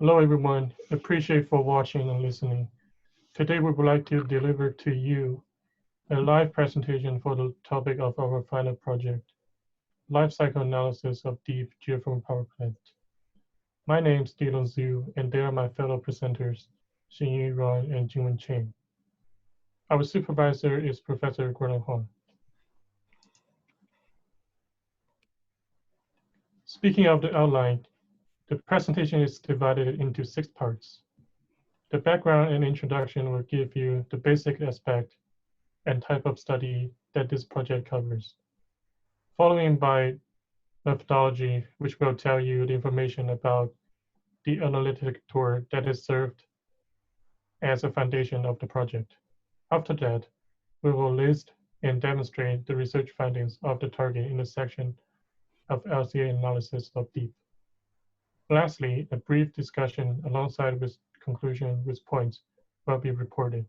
Hello everyone, appreciate for watching and listening. Today we would like to deliver to you a live presentation for the topic of our final project, life cycle analysis of deep geothermal power plant. My name is Dylan Zhu and they are my fellow presenters, Xinyu Ron and Jingwen Chen. Our supervisor is Professor Gordon Huang. Speaking of the outline, the presentation is divided into 6 parts. The background and introduction will give you the basic aspect and type of study that this project covers, following by methodology, which will tell you the information about the analytic tool that is served as a foundation of the project. After that, we will list and demonstrate the research findings of the target in the section of LCA analysis of deep. Lastly, a brief discussion alongside with conclusion with points will be reported.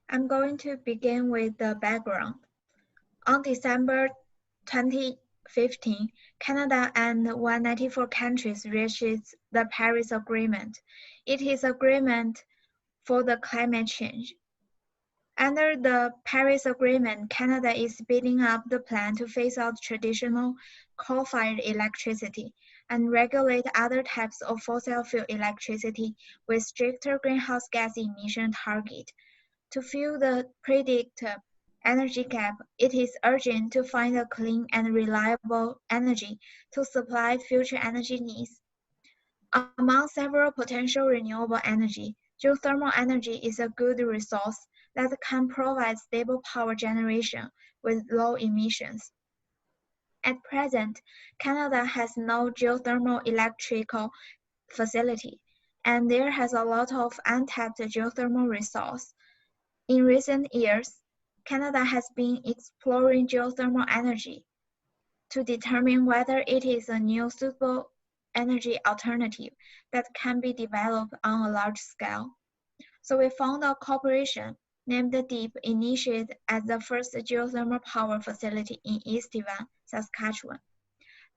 I'm going to begin with the background. On December 2015, Canada and 194 countries reached the Paris Agreement. It is agreement for the climate change. Under the Paris Agreement, Canada is speeding up the plan to phase out traditional coal-fired electricity and regulate other types of fossil fuel electricity with stricter greenhouse gas emission target. To fill the predicted energy gap, it is urgent to find a clean and reliable energy to supply future energy needs. Among several potential renewable energy, geothermal energy is a good resource that can provide stable power generation with low emissions. At present, Canada has no geothermal electrical facility, and there has a lot of untapped geothermal resource. In recent years, Canada has been exploring geothermal energy to determine whether it is a new suitable energy alternative that can be developed on a large scale. So we found a corporation named DEEP initiated as the first geothermal power facility in Estevan, Saskatchewan.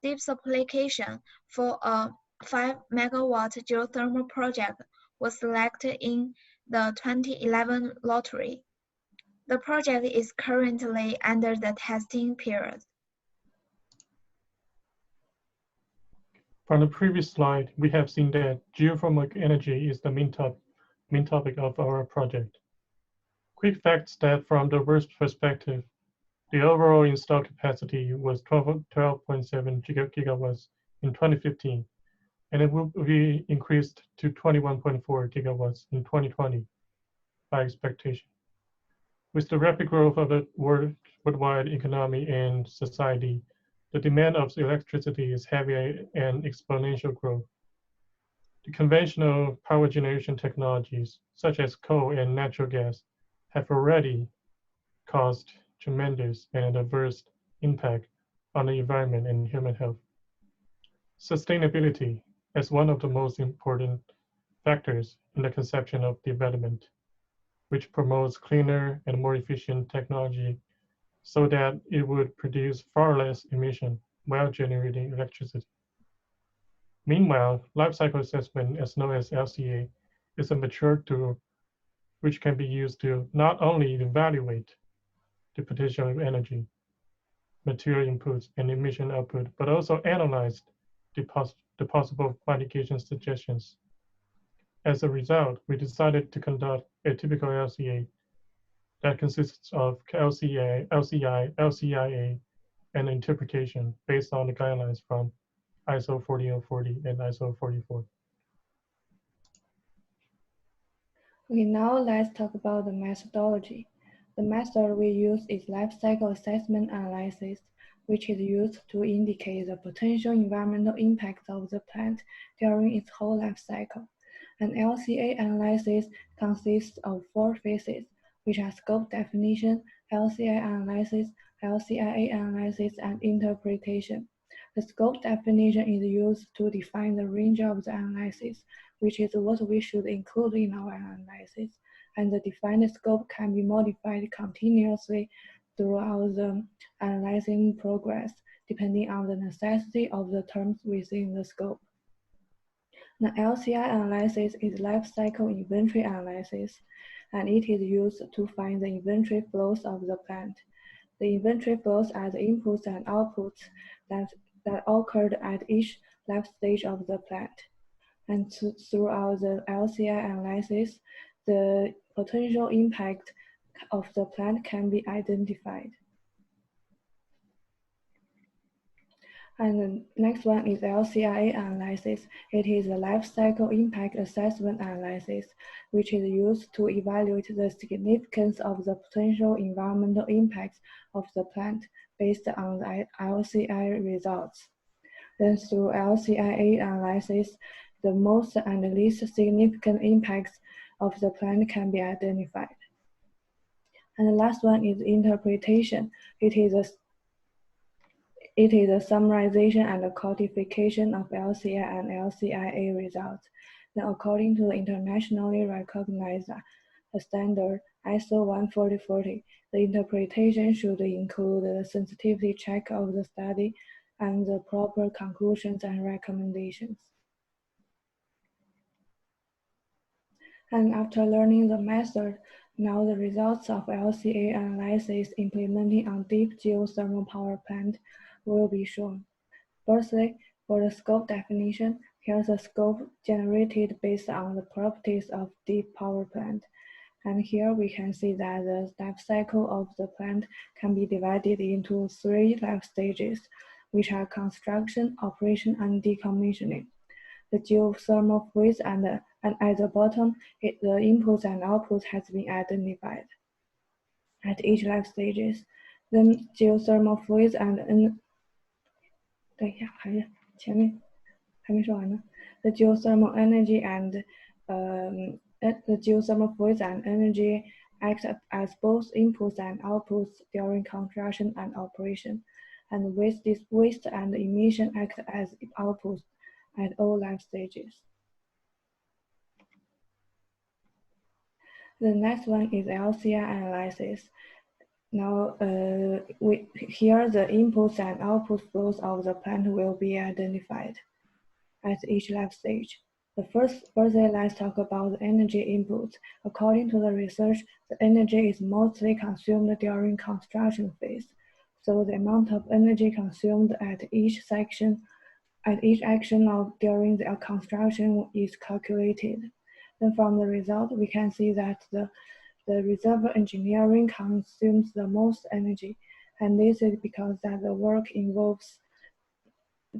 DEEP's application for a 5-megawatt geothermal project was selected in the 2011 lottery. The project is currently under the testing period. From the previous slide, we have seen that geothermal energy is the main topic of our project. Quick facts that from the worst perspective, the overall installed capacity was 12.7 gigawatts in 2015, and it will be increased to 21.4 gigawatts in 2020 by expectation. With the rapid growth of the worldwide economy and society, the demand of electricity is heavy and exponential growth. The conventional power generation technologies, such as coal and natural gas, have already caused tremendous and adverse impact on the environment and human health. Sustainability is one of the most important factors in the conception of development, which promotes cleaner and more efficient technology so that it would produce far less emission while generating electricity. Meanwhile, life cycle assessment, as known as LCA, is a mature tool which can be used to not only evaluate the potential of energy, material inputs, and emission output, but also analyze the possible mitigation suggestions. As a result, we decided to conduct a typical LCA that consists of LCA, LCI, LCIA, and interpretation based on the guidelines from ISO 14040 and ISO 44. Okay, now let's talk about the methodology. The method we use is life cycle assessment analysis, which is used to indicate the potential environmental impacts of the plant during its whole life cycle. An LCA analysis consists of 4 phases, which are scope definition, LCI analysis, LCIA analysis, and interpretation. The scope definition is used to define the range of the analysis, which is what we should include in our analysis, and the defined scope can be modified continuously throughout the analyzing progress, depending on the necessity of the terms within the scope. The LCI analysis is life cycle inventory analysis, and it is used to find the inventory flows of the plant. The inventory flows are the inputs and outputs that occurred at each life stage of the plant. And throughout the LCI analysis, the potential impact of the plant can be identified. And the next one is LCIA analysis. It is a life cycle impact assessment analysis, which is used to evaluate the significance of the potential environmental impacts of the plant based on the LCI results. Then through LCIA analysis, the most and least significant impacts of the plant can be identified. And the last one is interpretation. It is a summarization and a codification of LCI and LCIA results. Then according to the internationally recognized standard ISO 14040, the interpretation should include the sensitivity check of the study and the proper conclusions and recommendations. And after learning the method, now the results of LCA analysis implementing on deep geothermal power plant will be shown. Firstly, for the scope definition, here's a scope generated based on the properties of deep power plant. And here we can see that the life cycle of the plant can be divided into 3 life stages, which are construction, operation, and decommissioning. The geothermal phase and at the bottom, the inputs and outputs has been identified at each life stages. Then geothermal phase and the geothermal energy and the geothermal fluids and energy act as both inputs and outputs during construction and operation, and waste and emission act as outputs at all life stages. The next one is LCI analysis. Now, here the inputs and output flows of the plant will be identified at each life stage. Firstly, let's talk about the energy inputs. According to the research, the energy is mostly consumed during construction phase. So the amount of energy consumed at each action during the construction is calculated. Then from the result, we can see that the reservoir engineering consumes the most energy, and this is because that the work involves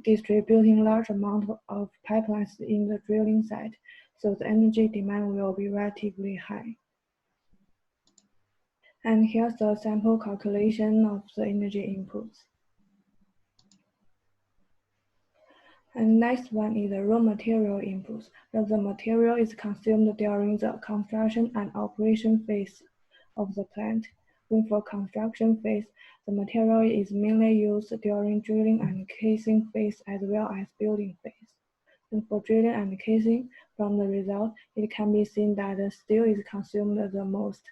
distributing large amount of pipelines in the drilling site, so the energy demand will be relatively high. And here's the sample calculation of the energy inputs. And next one is the raw material inputs. The material is consumed during the construction and operation phase of the plant. When for construction phase, the material is mainly used during drilling and casing phase as well as building phase. And for drilling and casing, from the result, it can be seen that the steel is consumed the most.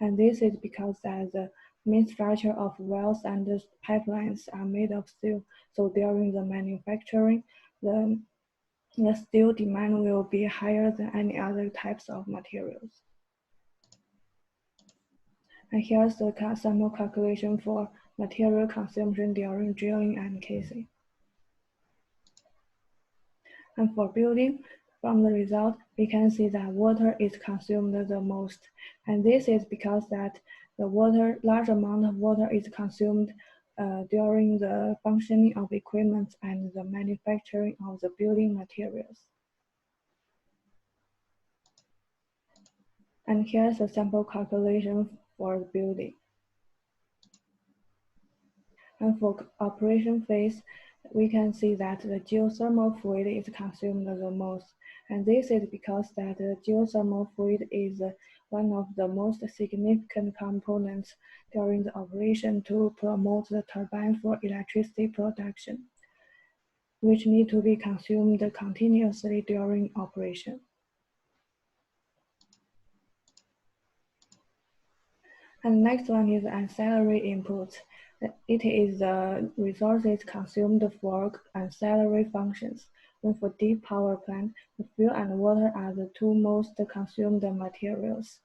And this is because that the main structure of wells and the pipelines are made of steel. So during the manufacturing, the steel demand will be higher than any other types of materials. And here's the sample calculation for material consumption during drilling and casing. And for building, from the result, we can see that water is consumed the most. And this is because that large amount of water is consumed during the functioning of equipment and the manufacturing of the building materials. And here's a sample calculation for the building. And for operation phase, we can see that the geothermal fluid is consumed the most. And this is because that the geothermal fluid is one of the most significant components during the operation to promote the turbine for electricity production, which need to be consumed continuously during operation. And next one is ancillary inputs. It is the resources consumed for ancillary functions. When for deep power plant, the fuel and water are the two most consumed materials.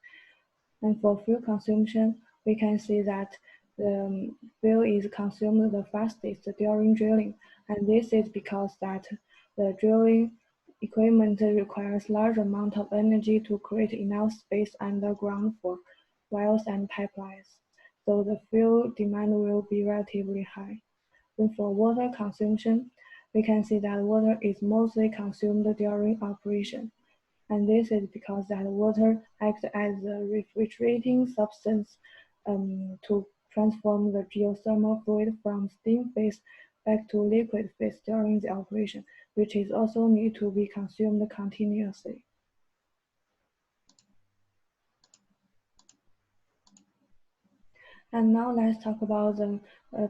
And for fuel consumption, we can see that the fuel is consumed the fastest during drilling, and this is because that the drilling equipment requires large amount of energy to create enough space underground for wells and pipelines. So the fuel demand will be relatively high. Then for water consumption, we can see that water is mostly consumed during operation. And this is because that water acts as a refrigerating substance to transform the geothermal fluid from steam phase back to liquid phase during the operation, which is also need to be consumed continuously. And now let's talk about the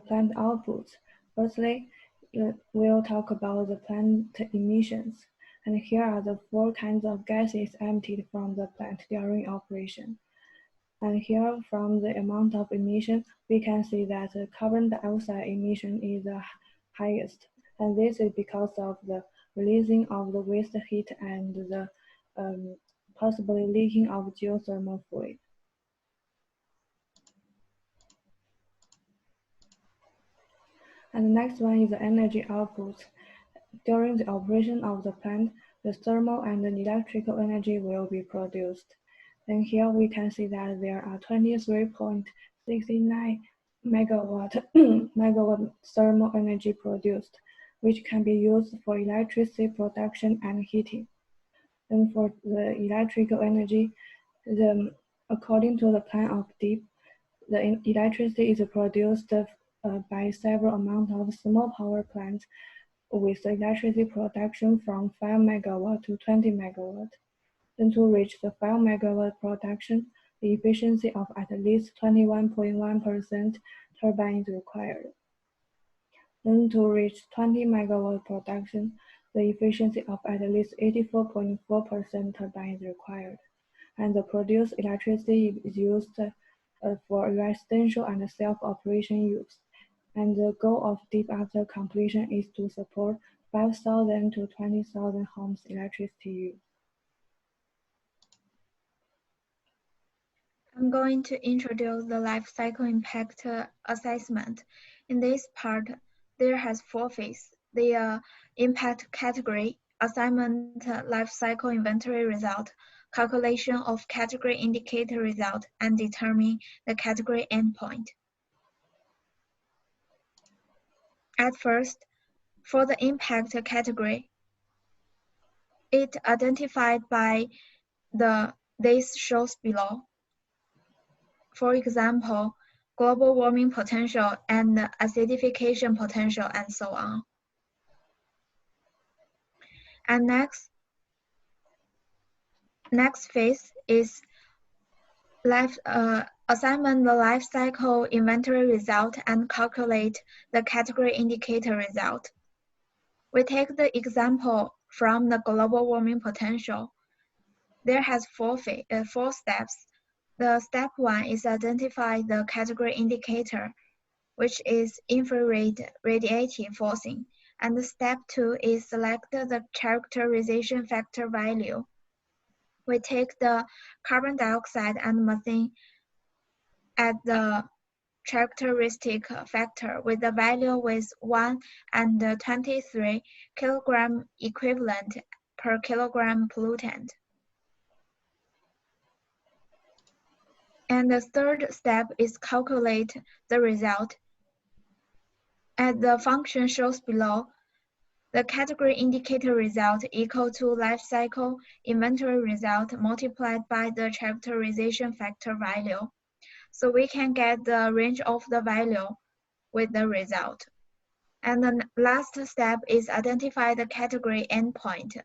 plant outputs. Firstly, we'll talk about the plant emissions. And here are the 4 kinds of gases emitted from the plant during operation. And here, from the amount of emission, we can see that the carbon dioxide emission is the highest. And this is because of the releasing of the waste heat and the possibly leaking of geothermal fluid. And the next one is the energy output. During the operation of the plant, the thermal and the electrical energy will be produced. And here we can see that there are 23.69 megawatt thermal energy produced, which can be used for electricity production and heating. And for the electrical energy, according to the plan of DEEP, the electricity is produced by several amount of small power plants with electricity production from 5 megawatt to 20 megawatt. Then to reach the 5 megawatt production, the efficiency of at least 21.1% turbine is required. Then to reach 20 megawatt production, the efficiency of at least 84.4% turbine is required. And the produced electricity is used for residential and self-operation use. And the goal of DEEP after completion is to support 5,000 to 20,000 homes electricity use. I'm going to introduce the life cycle impact assessment. In this part, there has 4 phases. The impact category, assignment life cycle inventory result, calculation of category indicator result, and determine the category endpoint. At first, for the impact category, it identified by this shows below. For example, global warming potential and acidification potential, and so on. And next phase is assignment the life cycle inventory result and calculate the category indicator result. We take the example from the global warming potential. There has 4 steps. The step 1 is identify the category indicator, which is infrared radiative forcing, and the step 2 is select the characterization factor value. We take the carbon dioxide and methane at the characteristic factor with the value with 1 and 23 kilogram equivalent per kilogram pollutant. And the third step is calculate the result. As the function shows below, the category indicator result equal to life cycle inventory result multiplied by the characterization factor value. So we can get the range of the value with the result. And the last step is identify the category endpoint.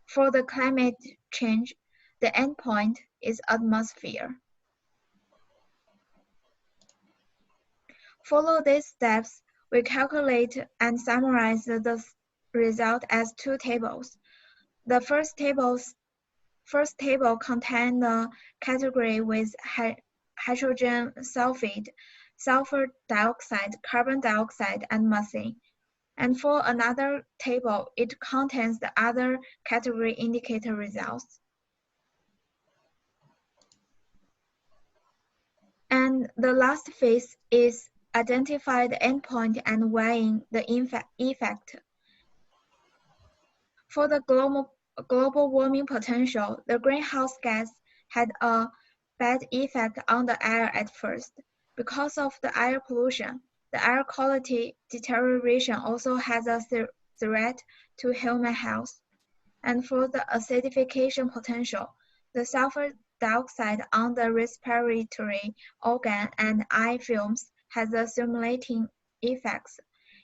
For the climate change, the endpoint is atmosphere. Follow these steps, we calculate and summarize the result as 2 tables. The first table contains the category with hydrogen sulfide sulfur dioxide, carbon dioxide, and methane. And for another table, it contains the other category indicator results. And the last phase is identify the endpoint and weighing the effect. For the global warming potential, the greenhouse gas had a bad effect on the air at first. Because of the air pollution, the air quality deterioration also has a threat to human health. And for the acidification potential, the sulfur dioxide on the respiratory organ and eye films has a stimulating effects.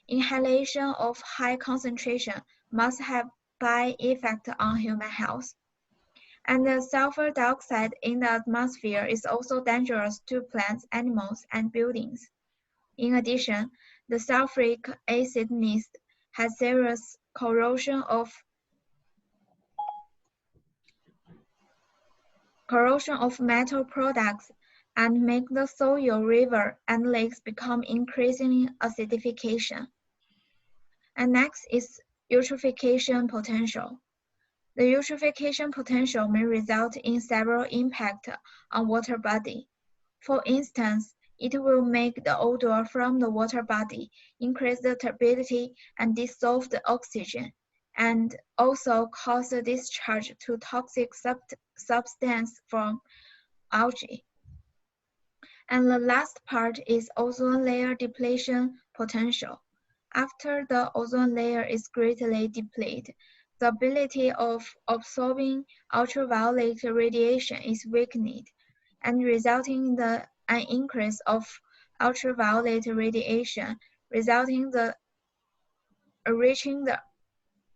Inhalation of high concentration must have bad effect on human health. And the sulfur dioxide in the atmosphere is also dangerous to plants, animals, and buildings. In addition, the sulfuric acid mist has serious corrosion of metal products and make the soil, river, and lakes become increasingly acidification. And next is eutrophication potential. The eutrophication potential may result in several impacts on water body. For instance, it will make the odor from the water body, increase the turbidity, and dissolve the oxygen, and also cause the discharge to toxic substance from algae. And the last part is ozone layer depletion potential. After the ozone layer is greatly depleted, the ability of absorbing ultraviolet radiation is weakened, and resulting in an increase of ultraviolet radiation, resulting in reaching the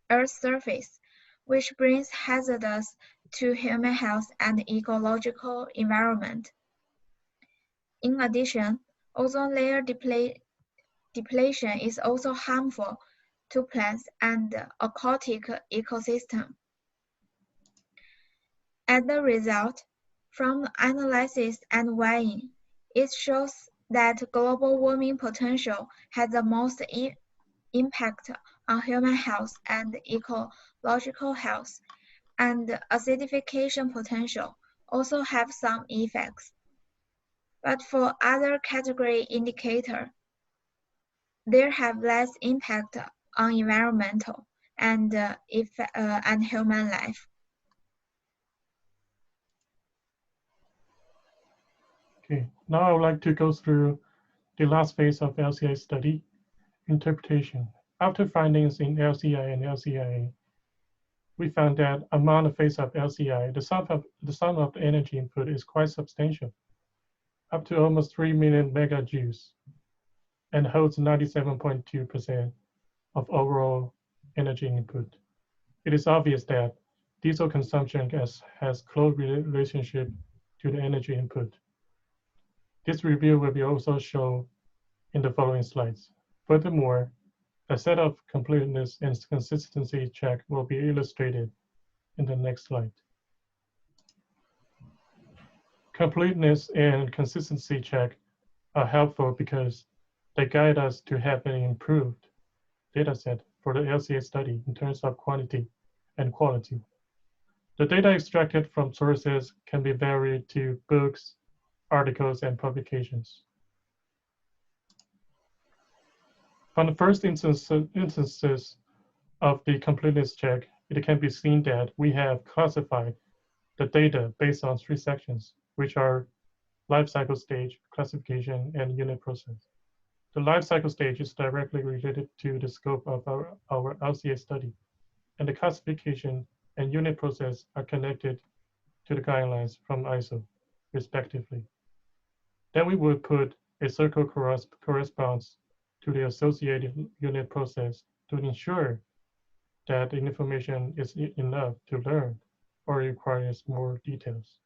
Earth's surface, which brings hazards to human health and ecological environment. In addition, ozone layer depletion is also harmful to plants and aquatic ecosystem. As a result, from analysis and weighing, it shows that global warming potential has the most impact on human health and ecological health, and acidification potential also have some effects. But for other category indicator, they have less impact on environmental and human life. Okay, now I would like to go through the last phase of LCI study, interpretation. After findings in LCI and LCIA, we found that among the phase of LCI, the sum of the energy input is quite substantial, up to almost 3 million megajoules, and holds 97.2% of overall energy input. It is obvious that diesel consumption has close relationship to the energy input. This review will be also shown in the following slides. Furthermore, a set of completeness and consistency check will be illustrated in the next slide. Completeness and consistency check are helpful because they guide us to have an improved dataset for the LCA study in terms of quantity and quality. The data extracted from sources can be varied to books, articles, and publications. From the first instances of the completeness check, it can be seen that we have classified the data based on 3 sections, which are life cycle stage, classification, and unit process. The life cycle stage is directly related to the scope of our LCA study, and the classification and unit process are connected to the guidelines from ISO, respectively. Then we would put a circle corresponds to the associated unit process to ensure that the information is enough to learn or requires more details.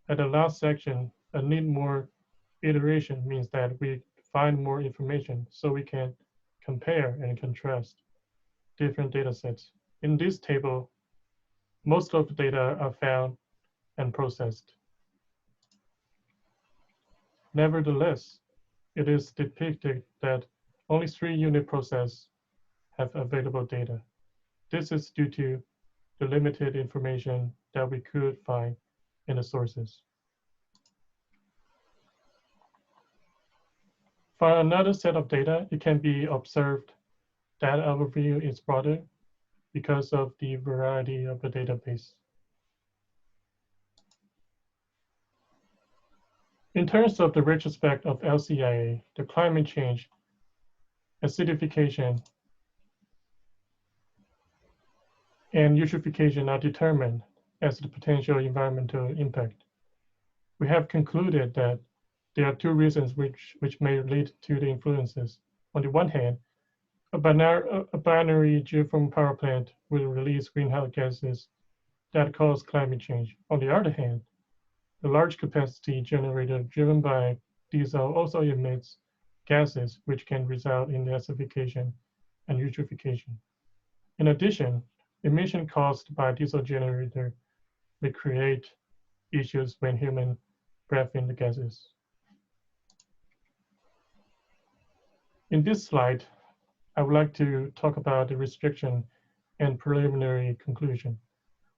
At the last section, a need more iteration means that we find more information so we can compare and contrast different data sets. In this table, most of the data are found and processed. Nevertheless, it is depicted that only 3 unit processes have available data. This is due to the limited information that we could find in the sources. For another set of data, it can be observed that overview is broader because of the variety of the database. In terms of the retrospect of LCIA, the climate change, acidification, and eutrophication are determined as the potential environmental impact. We have concluded that there are 2 reasons which may lead to the influences. On the one hand, a binary geothermal power plant will release greenhouse gases that cause climate change. On the other hand, the large capacity generator driven by diesel also emits gases which can result in acidification and eutrophication. In addition, emission caused by diesel generator may create issues when humans breathe in the gases. In this slide, I would like to talk about the restriction and preliminary conclusion.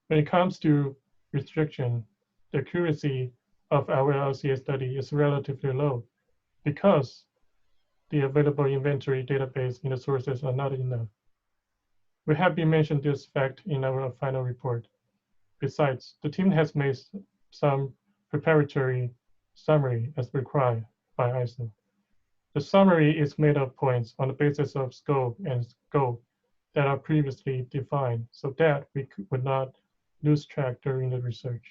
When it comes to restriction, the accuracy of our LCA study is relatively low because the available inventory database in the sources are not enough. We have been mentioned this fact in our final report. Besides, the team has made some preparatory summary as required by ISO. The summary is made of points on the basis of scope and scope that are previously defined so that we would not lose track during the research.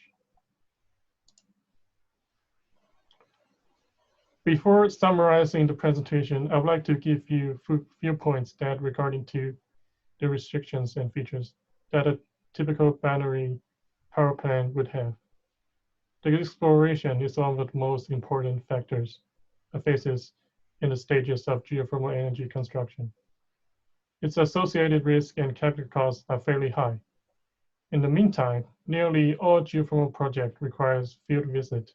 Before summarizing the presentation, I would like to give you a few points that regarding to the restrictions and features that a typical binary power plant would have. The exploration is one of the most important factors faces in the stages of geothermal energy construction. Its associated risk and capital costs are fairly high. In the meantime, nearly all geothermal projects requires field visit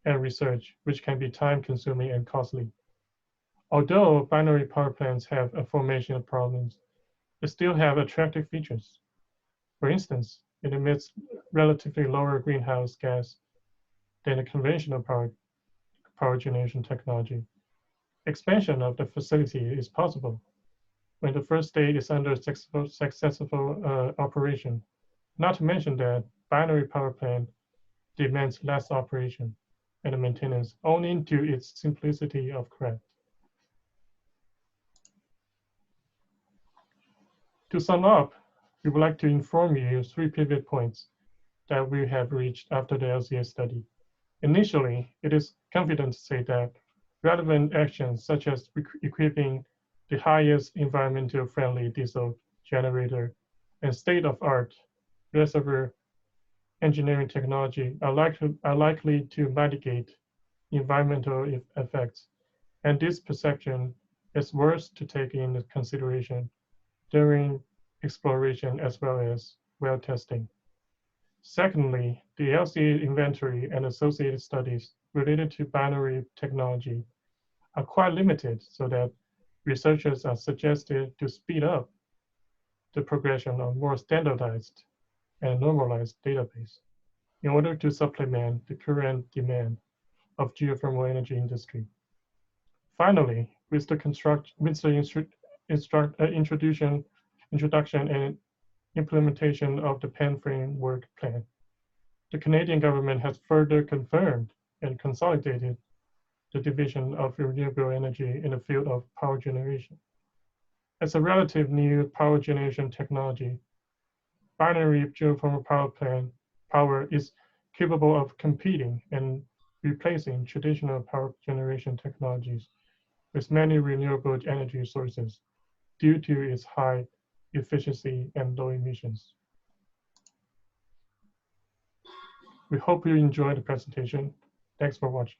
and research, which can be time-consuming and costly. Although binary power plants have formation problems, they still have attractive features. For instance, it emits relatively lower greenhouse gas than a conventional power generation technology. Expansion of the facility is possible when the first stage is under successful operation. Not to mention that binary power plant demands less operation and maintenance owing to its simplicity of craft. To sum up, we would like to inform you 3 pivot points that we have reached after the LCA study. Initially, it is confident to say that relevant actions such as equipping the highest environmental friendly diesel generator and state-of-art reservoir engineering technology are likely to mitigate environmental effects, and this perception is worth to take into consideration during exploration as well as well testing. Secondly, the LCA inventory and associated studies related to binary technology are quite limited, so that researchers are suggested to speed up the progression of more standardized and normalized database in order to supplement the current demand of geothermal energy industry. Finally, with the introduction and implementation of the PEN framework plan, the Canadian government has further confirmed and consolidated the division of renewable energy in the field of power generation. As a relative new power generation technology, binary geothermal power plant power is capable of competing and replacing traditional power generation technologies with many renewable energy sources due to its high efficiency and low emissions. We hope you enjoyed the presentation. Thanks for watching.